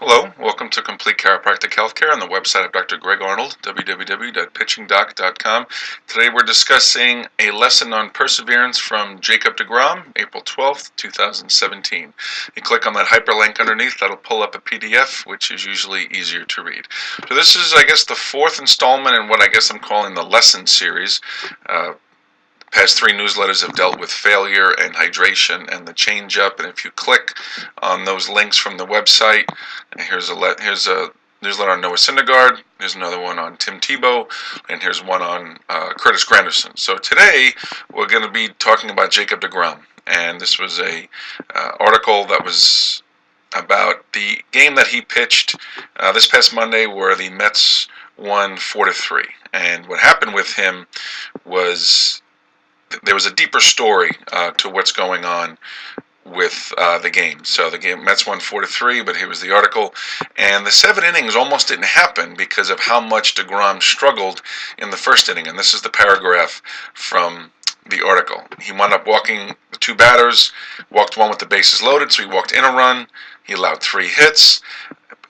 Hello, welcome to Complete Chiropractic Healthcare on the website of Dr. Greg Arnold, www.pitchingdoc.com. Today we're discussing a lesson on perseverance from Jacob DeGrom, April 12th, 2017. You click on that hyperlink underneath, that'll pull up a PDF, which is usually easier to read. So this is, I guess, the fourth installment in what I guess I'm calling the lesson series. Past three newsletters have dealt with failure and hydration and the change up, and if you click on those links from the website, here's a newsletter on Noah Syndergaard, here's another one on Tim Tebow, and here's one on Curtis Granderson. So today we're going to be talking about Jacob DeGrom, and this was a article that was about the game that he pitched this past Monday, where the Mets won 4-3. And what happened with him was there was a deeper story to what's going on with the game. So the game, Mets won 4-3, but here was the article. And the 7 innings almost didn't happen because of how much DeGrom struggled in the first inning. And this is the paragraph from the article. He wound up walking the 2 batters, walked one with the bases loaded, so he walked in a run. He allowed 3 hits.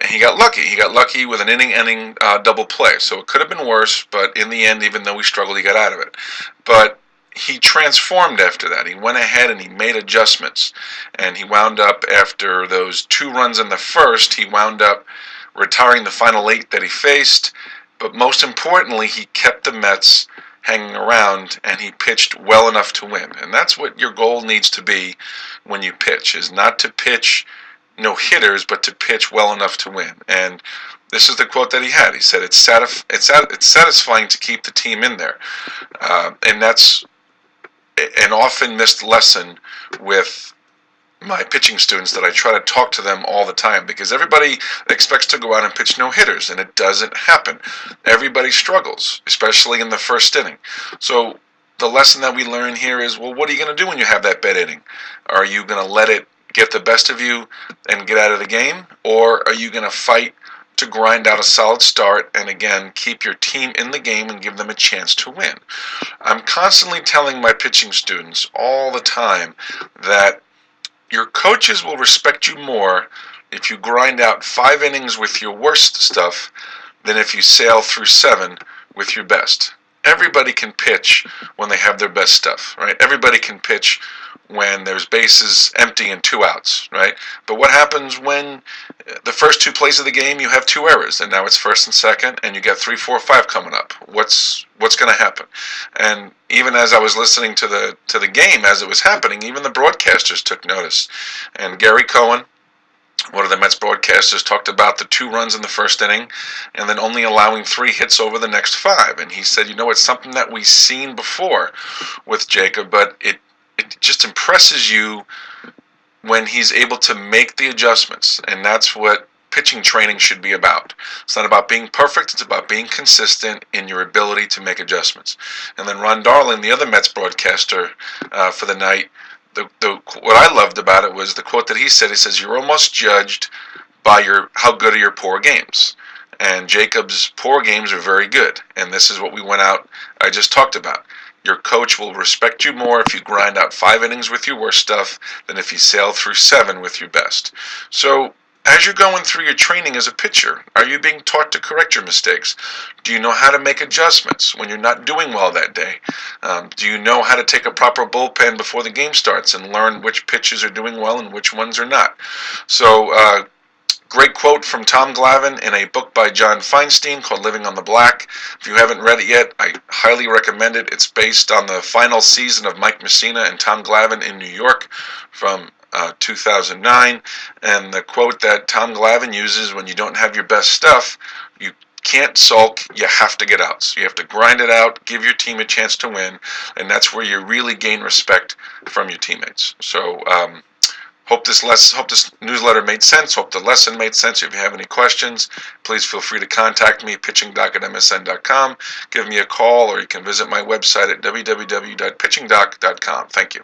And he got lucky. He got lucky with an inning double play. So it could have been worse, but in the end, even though he struggled, he got out of it. But he transformed after that. He went ahead and he made adjustments. And he wound up, after those 2 runs in the first, he wound up retiring the final 8 that he faced. But most importantly, he kept the Mets hanging around, and he pitched well enough to win. And that's what your goal needs to be when you pitch, is not to pitch no hitters, but to pitch well enough to win. And this is the quote that he had. He said, it's satisfying to keep the team in there. And that's an often missed lesson with my pitching students, that I try to talk to them all the time, because everybody expects to go out and pitch no hitters, and it doesn't happen. Everybody struggles, especially in the first inning. So the lesson that we learn here is, well, what are you going to do when you have that bad inning? Are you going to let it get the best of you and get out of the game, or are you going to fight to grind out a solid start and again keep your team in the game and give them a chance to win? I'm constantly telling my pitching students all the time that your coaches will respect you more if you grind out 5 innings with your worst stuff than if you sail through 7 with your best. Everybody can pitch when they have their best stuff, right? Everybody can pitch when there's bases empty and 2 outs, right? But what happens when the first 2 plays of the game you have 2 errors, and now it's first and second, and you got 3, 4, 5 coming up? What's going to happen? And even as I was listening to the game as it was happening, even the broadcasters took notice. And Gary Cohen, one of the Mets broadcasters, talked about the 2 runs in the first inning and then only allowing 3 hits over the next 5. And he said, it's something that we've seen before with Jacob, but it just impresses you when he's able to make the adjustments. And that's what pitching training should be about. It's not about being perfect, it's about being consistent in your ability to make adjustments. And then Ron Darling, the other Mets broadcaster for the night, what I loved about it was the quote that he said. He says, you're almost judged by how good are your poor games. And Jacob's poor games are very good. And this is what I just talked about. Your coach will respect you more if you grind out 5 innings with your worst stuff than if you sail through 7 with your best. So as you're going through your training as a pitcher, are you being taught to correct your mistakes? Do you know how to make adjustments when you're not doing well that day? Do you know how to take a proper bullpen before the game starts and learn which pitches are doing well and which ones are not? So great quote from Tom Glavine in a book by John Feinstein called Living on the Black. If you haven't read it yet, I highly recommend it. It's based on the final season of Mike Messina and Tom Glavine in New York from 2009. And the quote that Tom Glavine uses: when you don't have your best stuff, you can't sulk, you have to get out. So you have to grind it out, give your team a chance to win, and that's where you really gain respect from your teammates. So hope this newsletter made sense. Hope the lesson made sense. If you have any questions, please feel free to contact me, pitchingdoc@msn.com. Give me a call, or you can visit my website at www.pitchingdoc.com. Thank you.